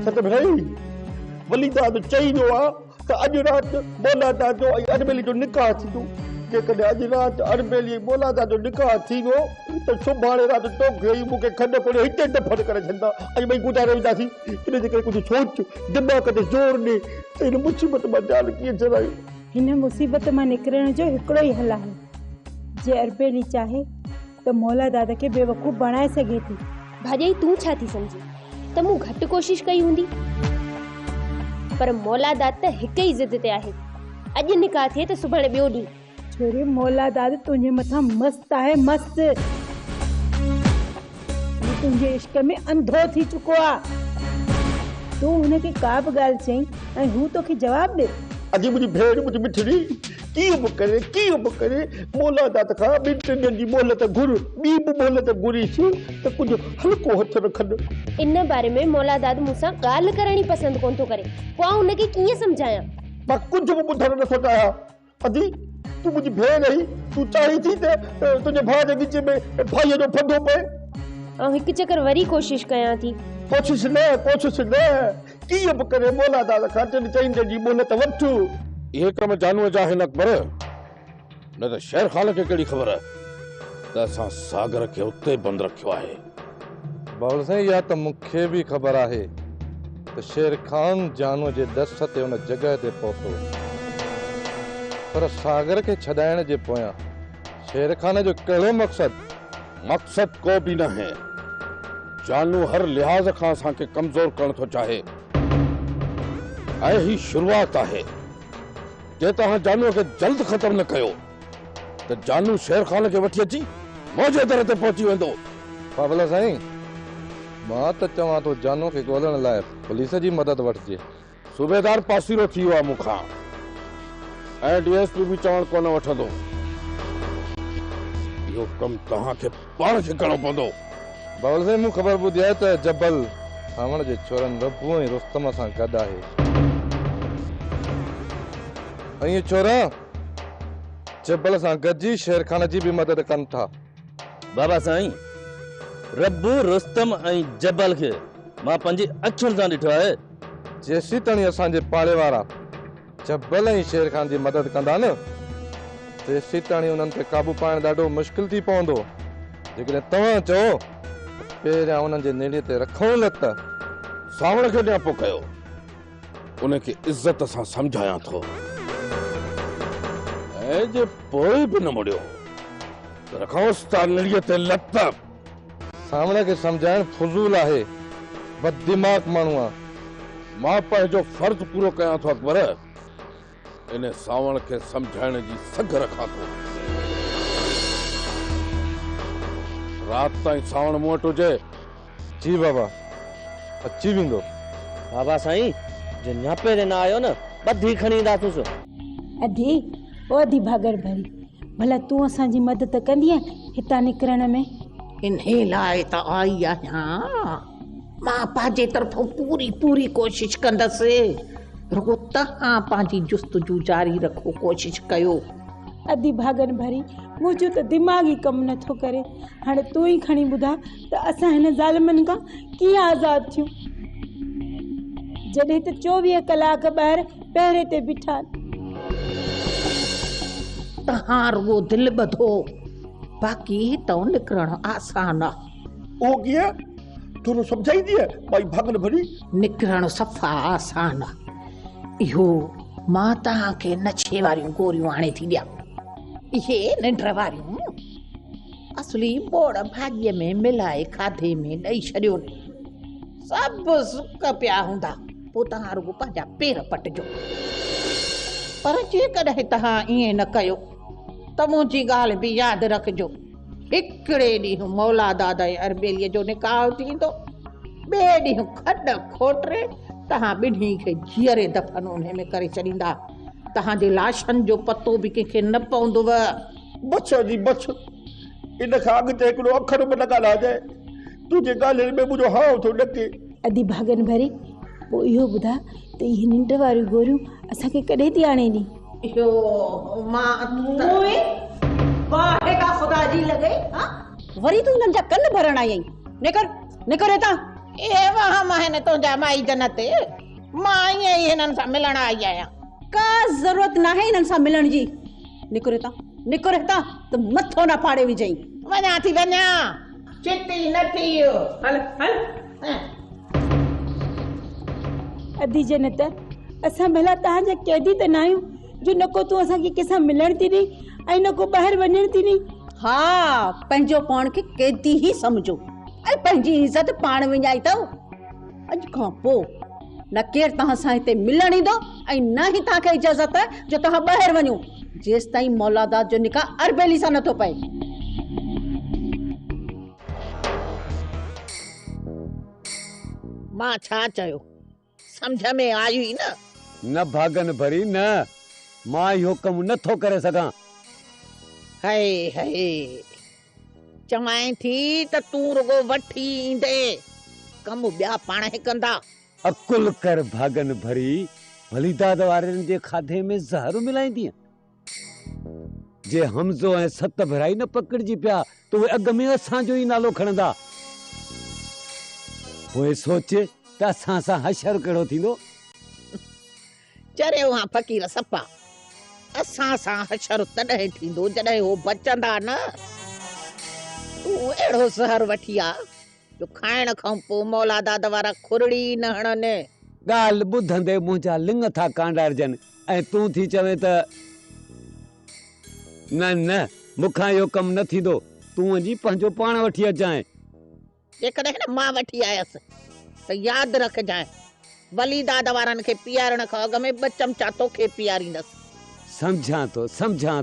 सत भाई वली दाद चईंदो आहे त अॼु राति मौलादा जो ऐं अरबेली जो निकाह थींदो। जेकॾहिं अॼु राति अरबेली मौलादा जो निकाह थींदो त सुभाणे राति तोखे ऐं मूंखे खंड कोड़े हिते दफ़न करे छॾंदा। अॼु ॿई गुज़ारे वेंदासीं। इन जे करे कुझु सोच, दिमाग़ ते ज़ोर ॾे त हिन मुसीबत मां जान कीअं छॾायूं। हिन मुसीबत मां निकिरण जो हिकिड़ो ई हल आहे। जे अरबेली चाहे त मौला दादा खे बेवकूफ़ बणाए सघे थी। भाॼाई तूं छा थी सम्झी त मूं घटि कोशिश कई हूंदी, पर मौला दाद त हिक ई ज़िद ते आहे। अॼु निकाह थिए त सुभाणे ॿियो ॾींहुं। छोरी मौला दाद तुंहिंजे मथां मस्त आहे, मस्त। तुंहिंजे इश्क में अंधो थी चुको आहे। तूं हुनखे का बि ॻाल्हि चई ऐं हू तोखे जवाबु ॾे। अॼु मुंहिंजी भेण, मुंहिंजी मिठड़ी कीअं बि करे मौला दाद खां 2-3 ॾींहंनि जी मोहलत घुर, ॿी बि मोहलत घुरीसि त कुझु हल्को हथ रखनि। इन बारे में मौला दाद मूंसां ॻाल्हि करणी पसंदि कोन थो करे। पोइ हुनखे कीअं सम्झायां? मां कुझु बि ॿुधण नथो चाहियां। अदी तूं मुंहिंजी भेण आहीं, तूं चाहीं थी त तुंहिंजे भाउ जे विच में भाईअ जो फंदो पए। ऐं हिकु चकर वरी कोशिश कयां थी। कोशिश न कीअं बि करे मौला दाद खां 3 ॾींहंनि जी मोहलत वठु। इहे कम जानूअ जा हिन अकबर, न त शेर ख़ान खे कहिड़ी ख़बर त असां सागर खे उते बंदि रखियो आहे। बाउल साईं, या त मूंखे बि ख़बर आहे त शेर खान जानूअ जे दस ते उन जॻह ते पहुतो, पर सागर खे छॾाइण जे पोयां शेर खान जो कहिड़ो मक़सद को बि न है। जानू हर लिहाज़ खां असांखे कमज़ोर करण थो चाहे ऐं ही शुरूआत आहे। जे तव्हां जानूअ खे जल्द ख़तम न कयो त जानू शेर खान खे वठी अची मौजे दर ते पहुची वेंदो। बाबला साईं, मां त चवां थो जानू खे ॻोल्हण लाइ पुलिस जी मदद वठिजे। सूबेदार पासीरो थी वियो आहे मूंखां ऐं डीएसपी बि चवण कोन वठंदो। इहो कमु तव्हांखे पाण खे करणो पवंदो। बाबल साईं, मूं ख़बर ॿुधी आहे त जबल सावण जे छोरनि रब्बू ऐं रुस्तम सां गॾु आहे। ऐं इहे छोरा जबल सां गॾिजी शेर खान जी बि मदद कनि था। बाबा साईं, रब्बू, रुस्तम ऐं जबल खे मां पंहिंजी अखियुनि सां ॾिठो आहे। जेसीं ताईं असांजे पाड़े वारा जबल ऐं शेर खान जी मदद कंदा न, तेसीं ताईं उन्हनि ते काबू पाइण ॾाढो मुश्किल थी पवंदो। जेकॾहिं तव्हां चओ पहिरियां उन्हनि जे नेड़े ते रखूं न त सावण खे न्यापो कयो, उनखे इज़त सां सम्झायां थो। ऐं जे पोइ बि न मुड़ियो त रखोसि था निड़ीअ ते लत। सावण खे सम्झाइण फुज़ूल आहे, बददिमाग़ माण्हू आहे। मां पंहिंजो फर्ज़ पूरो कयां थो अकबर, इन सावण खे सम्झाइण जी सघ रखां थो। राति ताईं सावण मूं वटि हुजे। जी बाबा, अची वेंदो। बाबा साईं, जे न्यापे ते न आयो न, ॿधी खणी ईंदासूंसि। अधी भागर भरी भला तूं असांजी मदद कंदीअ हितां निकिरण में? इन लाइ त आई आहियां। मां पंहिंजे तरफ़ों पूरी कोशिश कंदसि। रुगो तव्हां पंहिंजी जुस्तजू जारी रखो, कोशिश कयो। अधी भागन भरी मुंहिंजो त दिमाग़ ई कमु नथो करे। हाणे तूं ई खणी ॿुधा त असां हिन ज़ालिमनि खां कीअं आज़ादु थियूं, जॾहिं त 24 कलाक ॿाहिरि पहिरे ते बीठा। तव्हां रुगो दिलि ॿधो, बाक़ी हितां निकिरणु आसान आहे। ओ कीअं? थोरो सम्झाईंदीअ भाई भागन भरी? निकिरणु सफ़ा आसान आहे। इहो मां तव्हांखे नशे वारियूं गोरियूं आणे थी ॾियां। इहे निंड वारियूं असली बोड़ भाॼीअ में मिलाए खाधे में ॾेई छॾियो। सभु सुक पिया हूंदा, पोइ तव्हां रुगो पंहिंजा पेर पटिजो। पर जेकॾहिं तव्हां ईअं न कयो त मुंहिंजी ॻाल्हि बि यादि रखिजो। हिकिड़े ॾींहुं मौला दादा ऐं अरबेलीअ जो निकाह थींदो, ॿिए ॾींहुं खॾ खोटरे तव्हां ॿिन्ही खे जीअरे दफ़न उन में करे छॾींदा। तव्हांजे लाशनि जो पतो बि कंहिंखे न पवंदव। बच जी बच, इन खां अॻिते हिकिड़ो अखर बि न ॻाल्हाइजांइ। तुंहिंजे ॻाल्हियुनि में मुंहिंजो हाव थो ॾके। अधी भागन भरी पोइ इहो ॿुधा त इहे निंड वारियूं गोरियूं असांखे कॾहिं थी आणे ॾी? इहो खुदा जी लॻे वरी तूं हिननि जा कन भरण आई। निकर निकर हितां। ए वहां महने तो जा माई जन्नत मां ये हिनन सा मिलण आई आया। का जरूरत ना है इन्हनि सां मिलण जी। निकुर हितां त मथो ना फाड़े विझई। वञा थी वञा, चिट्टी न थी। हल हल। अधी जन्नत असां भला तव्हांजा कैदी त न आहियूं जो न को तूं असांखे कंहिंसां मिलण थी ॾे ऐं न को ॿाहिरि वञण थी ॾे। हा, पंहिंजो पाण खे कैदी ही समझो ऐं पंहिंजी इज़त पाण विञाई अथव। अॼु खां पोइ न केरु तव्हां सां हिते मिलण ईंदो ऐं न ई तव्हांखे इजाज़त आहे जो तव्हां ॿाहिरि वञो जेसि ताईं मौलादात जो निकाह अरबेली सां नथो पए। मां छा चयो समझ में आई न भागन भरी न, मां इहो कमु नथो करे सघां। हाय हाय, चवां थी त तूं रुगो वठी ईंदे, कमु ॿिया पाण ई कंदा। अकुल कर भागन भरी, वलीदाद वारनि जे खाधे में ज़हर मिलाईंदी। जे हमज़ो ऐं सत भराई न पकड़जी पिया त उहे अॻ में असांजो ई नालो खणंदा। पोइ सोच त असां सां हशर कहिड़ो थींदो। चरियो हां फ़कीर सफ़ा, असां सां हशर तॾहिं थींदो जॾहिं हो बचंदा न। तूं अहिड़ो ज़हर वठी आ जो खाइण खां पोइ मौलादाद वारा खुरड़ी न हणनि। ॻाल्हि ॿुधंदे मुंहिंजा लिङ था कांडारजनि ऐं तूं थी चवे त न मूंखां इहो कमु न थींदो, तूं वञी पंहिंजो पाण वठी अचांइ। जेकॾहिं न मां वठी आयसि त यादि रखजांइ, वलीदाद वारनि खे पीआरण खां अॻु में 2 चमचा तोखे पीआरींदसि। समझां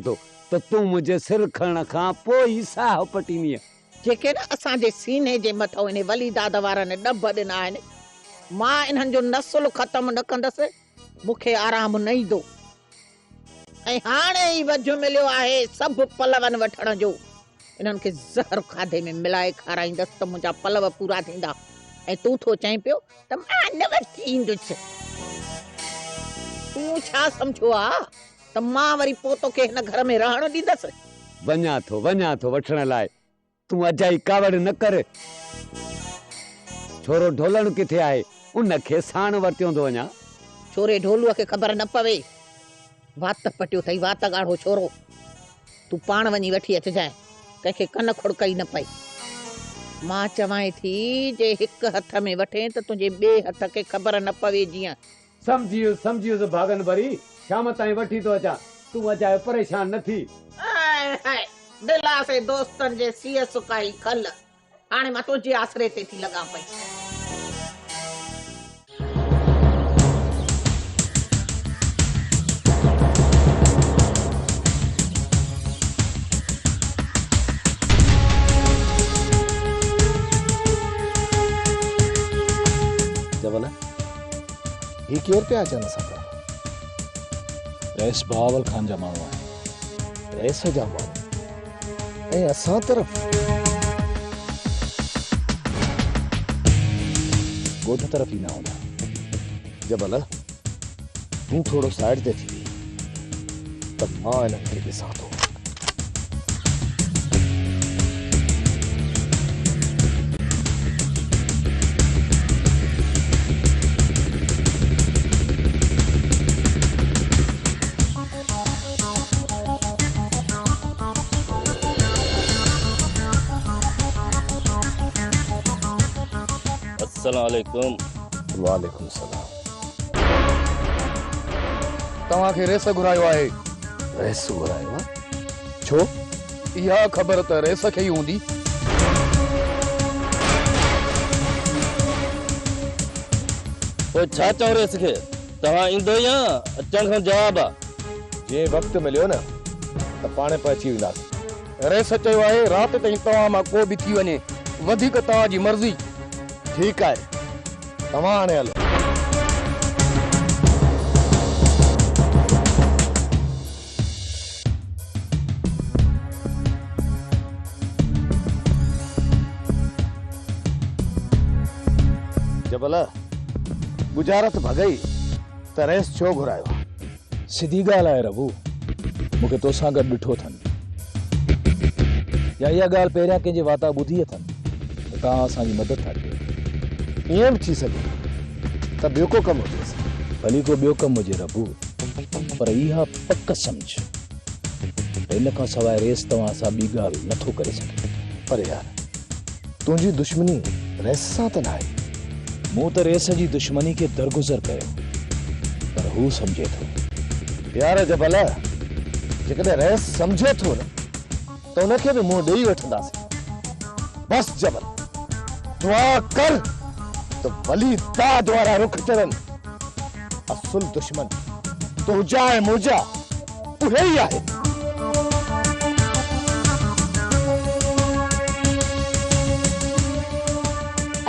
थो त तूं मुंहिंजे सिर खणण खां पोइ ई साह पटींदीअ। जेके न असांजे सीने जे मथां इन वलीदाद वारनि ॾब ॾिना आहिनि, मां इन्हनि जो नसुल ख़तमु न कंदसि, मूंखे आराम न ईंदो। ऐं हाणे ई वझु मिलियो आहे सभु पलवनि वठण जो। इन्हनि खे ज़हर खाधे में मिलाए खाराईंदसि त मुंहिंजा पलव पूरा थींदा। ऐं तूं थो चईं पियो त मां न वठी ईंदुसि। तूं छा सम्झो आहे त मां वरी पोइ तोखे हिन घर में रहण ॾींदसि? वञा थो वठण लाइ, तूं अजाई कावड़ न कर। छोरो ढोलण किथे आहे, उनखे साण वरतियो थो वञा। छोरे ढोलूअ खे ख़बर न पवे, वात पटियो अथई, वात ॻाढ़ो छोरो। तू पाण वञी वठी अचजांइ, कंहिंखे कन खुड़कई न पई। मां चवां थी जे हिकु हथ में वठे त तुंहिंजे ॿिए हथ खे ख़बर न पवे। जीअं समझियुसि भागन भरी, शाम ताईं वठी थो अचां, तूं अजाए परेशान न थी। दिला से दोस्तन जे सीअ सुकाई खल, हाणे मां तुंहिंजे आसरे ते थी लॻां पई। जबल ही केर पे अचनि असां खां? रईस बहावल खान जा माण्हू आहिनि, रईस जा माण्हू ऐं असां तरफ़ ॻोठ तरफ़ ई न हूंदा। जबल तूं थोरो साइड ते थी त मां हिननि खे ॾिसां थो। अस्सलामुअलैकुम। वालेकुम सलाम। तव्हांखे रेस घुरायो आहे? रेस घुरायो आहे? छो? इहा ख़बर त रेस खे ई हूंदी। पोइ छा चऊं रेस खे? तव्हां ईंदो या अचण खां जवाब आहे? जे वक़्तु मिलियो न त पाणे पे अची वेंदासीं। रेस चयो आहे राति ताईं तव्हां मां को बि थी वञे, वधीक तव्हांजी मर्ज़ी। ठीकु आहे, तव्हां हाणे हलो। जबल गुजारत भगई त रेस छो घुरायो? सिधी ॻाल्हि आहे रबू, मूंखे तोसां गॾु ॾिठो अथनि या इहा ॻाल्हि पहिरियां कंहिंजे वाता ॿुधी अथनि त तव्हां असांजी मदद था कयो। ईअं बि थी सघे त ॿियो को कमु हुजेसि। भली को ॿियो कमु हुजे रबू, पर इहा पक सम्झ हिन खां सवाइ रेस तव्हां सां ॿी ॻाल्हि नथो करे सघे। पर यार तुंहिंजी दुश्मनी रेस सां त न आहे। मूं त रेस जी दुश्मनी खे दरगुज़र कयो, पर हू सम्झे थो। यार जबल जेकॾहिं रेस सम्झे थो न त उनखे बि मुंहुं ॾेई वठंदासीं। बस जबल दुआ कर त वली दाद वारा रुख चढ़नि। असुल दुश्मन तुंहिंजा ऐं मुंहिंजा उहे ई आहे।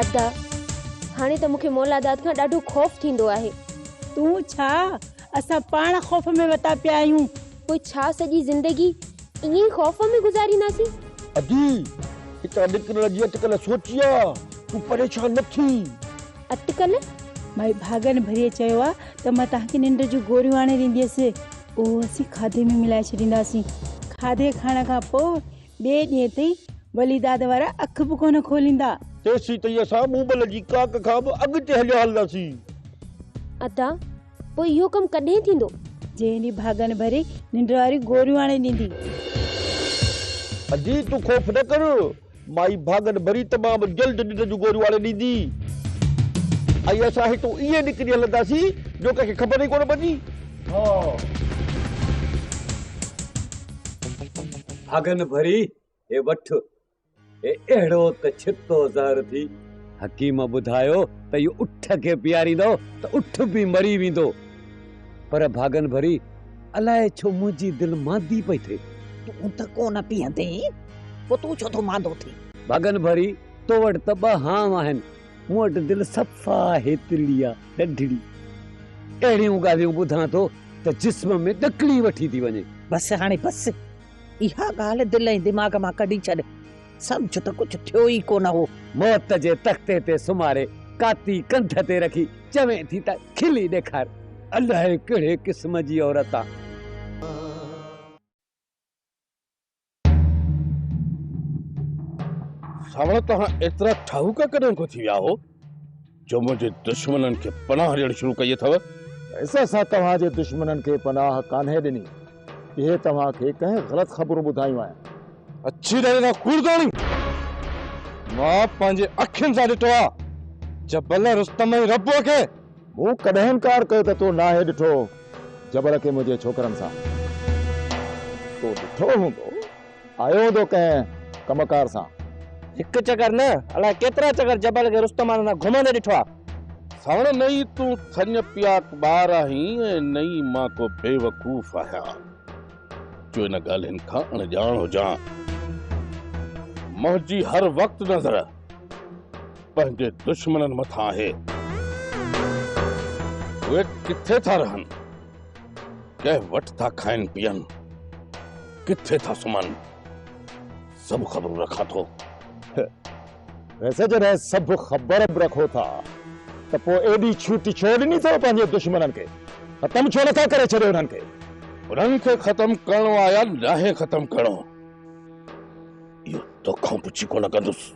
अदा हाणे त मूंखे मौलादात खां ॾाढो ख़ौफ़ थींदो आहे। तूं छा, असां पाण ख़ौफ़ में वता पिया आहियूं। पोइ छा सॼी ज़िंदगी ईअं ख़ौफ़ में गुज़ारींदासीं? अदी हितां निकिरण जी अटकल सोचिया, तूं परेशान न थी। अटकल? भाई भागन भरिए चयो आहे त मां तव्हांखे निंड जूं गोरियूं आणे ॾींदसि, उहो असीं खाधे में मिलाए छॾींदासीं। खाधे खाइण खां पोइ ॿिए ॾींहं ते वली दाद वारा अख बि कोन खोलींदा। तेसी ताईं असां मूबल जी काक खां बि अॻिते हलिया हलंदासीं। अदा पोइ इहो कमु कॾहिं थींदो? जंहिं ॾींहुं भागन भरे निंड वारी गोरियूं आणे ॾींदी। अजी तूं ख़ौफ़ न कर, माई भागन भरी तमामु जल्द निंड जूं गोरियूं आणे ॾींदी। ऐं असां हितां ईअं निकिरी हलंदासीं जो कंहिंखे ख़बर ई कोन पवंदी। भागन भरी हे वठ, हे अहिड़ो त छितो ज़हर थी हकीम ॿुधायो त इहो उठ खे पीआरींदो त उठ बि मरी वेंदो। पर भागन भरी अलाए छो मुंहिंजी दिलि मांदी पई थिए। तूं त कोन पीअंदे, पोइ तूं छो थो मांदो थी? भागन भरी तो वटि त ॿ हाम आहिनि, मूं वटि दिलि सफ़ा हेतिली आहे, नंढड़ी। अहिड़ियूं ॻाल्हियूं ॿुधां थो त जिस्म में ॾकली वठी थी वञे। बस हाणे बस, इहा ॻाल्हि दिलि ऐं दिमाग़ मां कढी छॾ। सम्झ त कुझु थियो ई कोन हो। मौत जे तख़्ते ते सुम्हारे काती कंध ते रखी चवे थी त खिली ॾेखार। अलाए कहिड़े क़िस्म जी औरत आहे। सावण तव्हां एतिरा ठाहूका कॾहिं को थी विया हो जो मुंहिंजे दुश्मननि खे पनाह ॾियणु शुरू कई अथव? ऐसा सां तव्हांजे दुश्मननि खे पनाह कान्हे ॾिनी। इहे तव्हांखे कंहिं ग़लति ख़बरूं ॿुधायूं आहिनि। अच्छी तरह कूड़दाणी मां पंहिंजे अखियुनि सां ॾिठो आहे जबल रुस्तम ऐं रब्बो खे। मूं कॾहिं इनकार कयो त तूं नाहे ॾिठो जबल खे मुंहिंजे छोकरनि सां। तूं ॾिठो हूंदो, आयो हूंदो कंहिं कमकार सां। हिकु चकर न, अलाए केतिरा चकर जबल खे रुस्तम सां घुमंदे ॾिठो आहे। सावण नई तूं थञ पियाक ॿार आहीं ऐं नई मां को बेवकूफ़ आहियां जो इन ॻाल्हियुनि खां अणॼाण हुजां। मुंहिंजी हर वक़्तु नज़र पंहिंजे दुश्मननि मथां आहे। उहे किथे था रहनि, कंहिं वटि था खाइनि पीअनि, किथे था सुम्हनि, सभु ख़बरूं रखां थो। वैसे जॾहिं सभु ख़बर बि रखो था त पोइ एॾी छूट छो ॾिनी अथव पंहिंजे दुश्मननि खे? ख़तमु छो नथा करे छॾियो उन्हनि खे? उन्हनि खे ख़तमु करणो आहे या नाहे ख़तमु करणो, इहो तोखां पुछी कोन कंदुसि।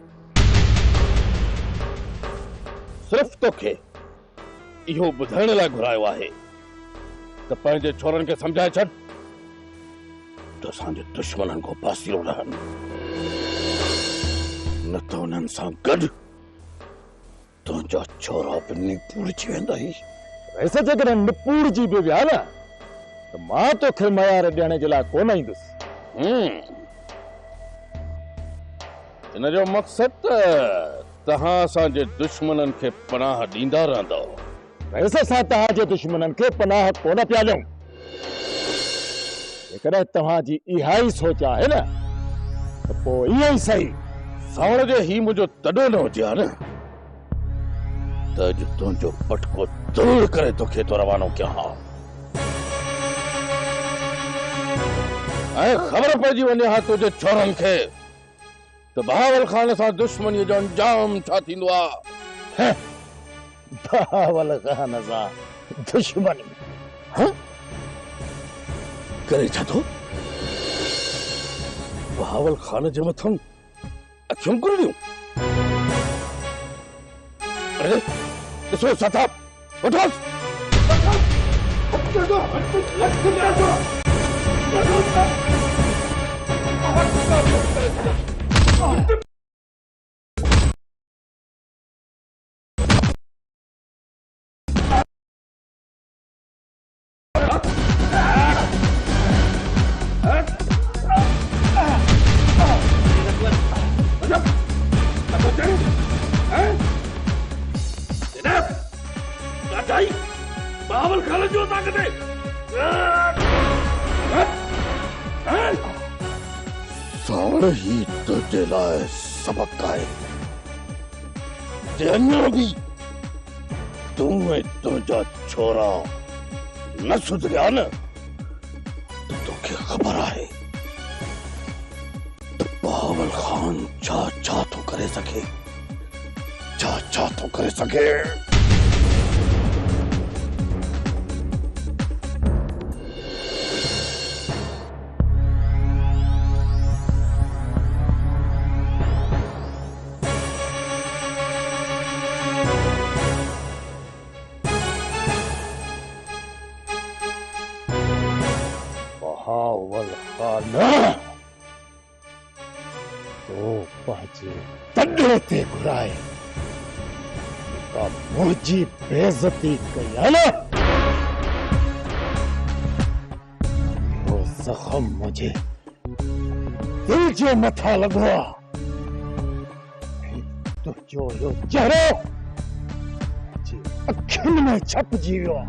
सिर्फ़ तोखे इहो ॿुधाइण लाइ घुरायो आहे त पंहिंजे छोरनि खे सम्झाए छॾ त असांजे दुश्मननि खां पासीरो रहनि, न त उन्हनि सां गॾु तुंहिंजा छोरा बि निपूड़जी वेंदा। वैसे जेकॾहिं निपूड़जी बि विया न त मां तोखे मयार ॾियण जे लाइ कोन ईंदुसि। इन जो मक़सदु तव्हां असांजे दुश्मननि खे पनाह ॾींदा रहंदव। वैसे असां तव्हांजे दुश्मननि खे पनाह कोन पिया ॾियूं। जेकॾहिं तव्हांजी इहा ई सोच आहे न त पोइ ईअं ई सही। सावण जे ही मुंहिंजो तॾो न हुजे हा न त अॼु तुंहिंजो पटको दूर करे तोखे तो रवानो कयां हा। ऐं ख़बर पइजी वञे हा तुंहिंजे छोरनि खे त बहावल ख़ान सां दुश्मनीअ जो अंजाम छा थींदो आहे। बहावल ख़ान सां दुश्मनी करे छा थो? बहावल ख़ान जे मथां अखियूं कुरड़ियूं? अरे इसको सता उठो बावल खाला जो ताकत है सावड़ ही तुझे लाए सबक आए जन्नो भी तुम्हें तुझा छोरा न सुधरिया न तो क्या खबर आए तो बावल खान चा तो करे सके चा तो करे सके बावल खान तो पाजे तड़े ते घुराए का मुझी बेइज्जती कई ना वो जख्म मुझे दिल जो मथा लगवा तो जो यो चेहरो जी अखिन में छप जीवियो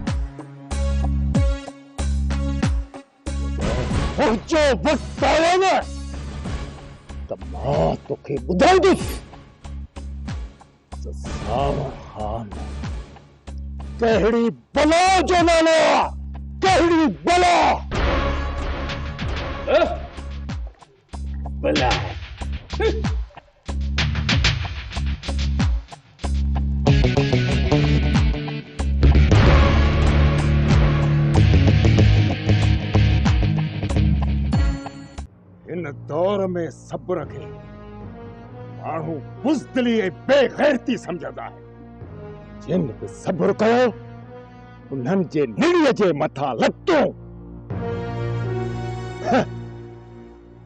जो वक्त आयो न त मां तोखे ॿुधाईंदुसि त सावड़ खान कहिड़ी बला जो नालो आहे कहिड़ी बला बला इन दौर में सब्र खे माण्हू बुज़दिली ऐं बेग़ैरती समझंदा है जिन बि सब्र कयो उन्हनि जे निड़ीअ जे मथां लतो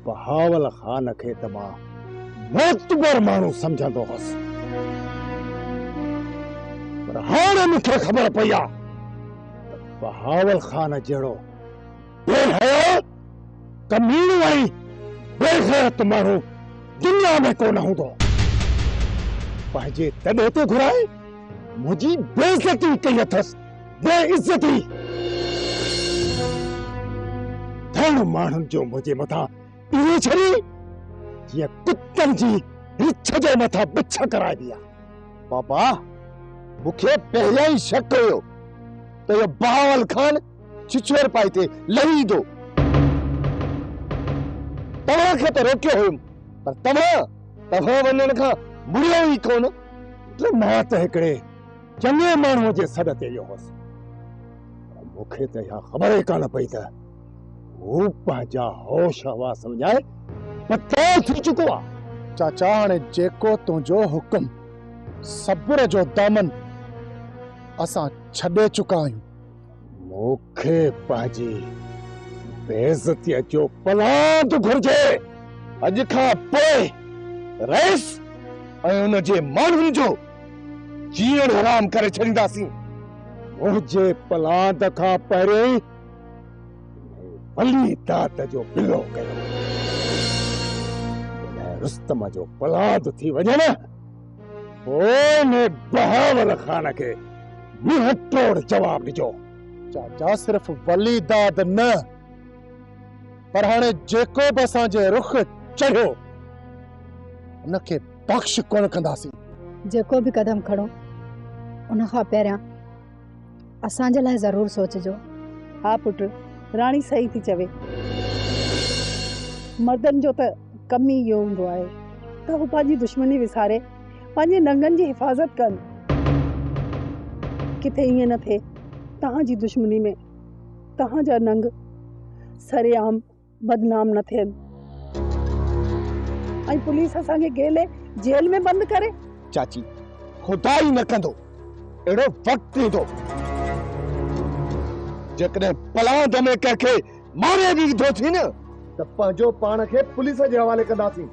बहावल खान खे त मां मोतबर माण्हू समझंदो हुअसि पर हाणे मूंखे ख़बर पई आहे त बहावल खान जहिड़ो बेहया कमीणो ऐं बेग़ैरत माण्हू दुनिया में कोन हूंदो पंहिंजे तॾे ते घुराए मुंहिंजी बेइज्जती कई अथसि बेइज्जती धन माण्हुनि जो मुंहिंजे मथां पीरे छॾी जीअं कुतनि जी रिछ जे मथां बिछ कराइबी आहे पापा मूंखे पहिरियां ई शक हुयो त इहो बहावल खान छिछोर पाई ते लही ईंदो तव्हांखे त रोकियो हुयुमि पर तव्हां वञण खां मुड़ियो ई कोन એટલે मां त हिकिड़े चङे माण्हूअ जे सॾ ते वियो हुअसि मूंखे त इहा ख़बर ई कान पई त हू पंहिंजा होश हवास विञाए पतो थी चुको आहे चाचा हाणे जेको तुंहिंजो हुकुम सब्र जो दामन असां छॾे चुका आहियूं मूंखे पंहिंजी बेइज्जतीअ जो पलांद घुर्जे अॼु खां पोइ रईस ऐं उन जे माण्हुनि जो जीअण हराम करे छॾींदासीं मुंहिंजे पलांद खां पहिरियों वली दात जो बिलो कयो रुस्तम जो पलांद थी वञे न पोइ बहावल खान खे मुंहुं तोड़ जवाब ॾिजो चाचा सिर्फ वली दाद न पर हाणे जेको बि असांजे रुख चढ़ियो उनखे बख़्श कोन कंदासीं जेको बि कदम खणो उन खां पहिरियां असांजे लाइ ज़रूरु सोचिजो हा पुट राणी सही थी चवे मर्दनि जो त कम ई इहो हूंदो आहे त हू पंहिंजी दुश्मनी विसारे पंहिंजे नंगनि जी हिफ़ाज़त कनि किथे ईअं न थिए तव्हांजी दुश्मनी में तव्हांजा नंग सरेआम बदनाम न थियनि ऐं पुलिस असांखे गेले जेल में बंदि करे चाची खुदा ई न कंदो एड़ो वक्त ईंदो जेकॾहिं पलांद में कंहिंखे मारे बि ईंदो थी न त पंहिंजो पाण खे पुलिस जे हवाले कंदासीं।